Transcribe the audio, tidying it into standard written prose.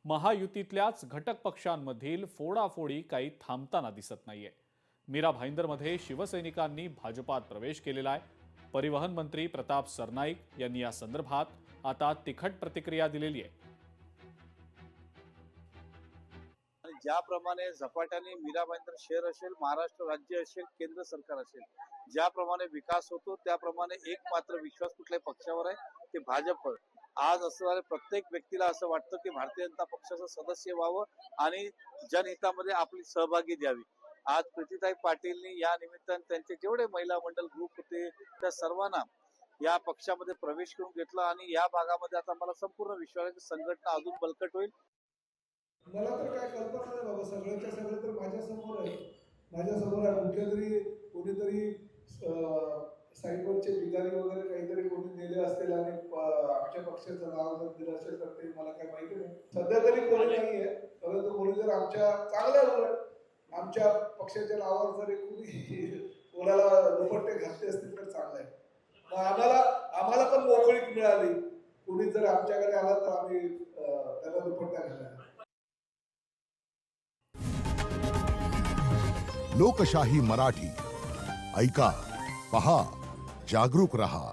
महायुतीतल्याच घटक पक्षांमधील फोडाफोडी काही थांबताना दिसत नाहीये। मीरा भाईंदरमध्ये शिवसैनिकांनी भाजपात प्रवेश केलेला आहे। परिवहन मंत्री प्रताप सरनाईक यांनी या संदर्भात आता तिखट प्रतिक्रिया दिलेली आहे। ज्याप्रमाणे झपाट्याने मीरा भाईंदर शहर असेल, महाराष्ट्र राज्य असेल, केंद्र सरकार असेल, ज्याप्रमाणे विकास होतो त्याप्रमाणे एक मात्र विश्वास कुठल्याही पक्षावर आहे, ते भाजप। आज असणाऱ्या प्रत्येक व्यक्तीला असं वाटतं की भारतीय जनता पक्षाचं सदस्य व्हावं आणि जनहितामध्ये आपली सहभागी द्यावी। आज प्रीतीताई पाटीलनी या निमित्ताने त्यांचे जेवढे महिला मंडळ ग्रुप होते त्या सर्वांना या पक्षामध्ये प्रवेश करून घेतला आणि या भागामध्ये आता मला संपूर्ण विश्वास आहे की संघटना अजून बळकट होईल। मला तर काय कल्पना नाही बाबा, सगळ्याच्या सगळं तर माझ्यासमोर आहे। माझ्यासमोर आहे कुठेतरी कोणीतरी साईडवरचे भिकारी वगैरे काहीतरी कोणी नेले असतील आणि आमच्या पक्षाचं नाव जर दिलं असेल तर ते मला काय माहिती नाही। सध्या तरी कोणी नाही आहे, परंतु कोणी जर आमच्या चांगल्या उलट आमच्या पक्षाच्या नावावर जर कोणी कोणाला दुपट्टे घातले असतील तर चांगलं आहे। मग आम्हाला पण मोकळीक मिळाली, कोणी जर आमच्याकडे आला तर आम्ही त्याला दुपट्टा घालायला। लोकशाही मराठी ऐका, पहा, जागरूक रहा।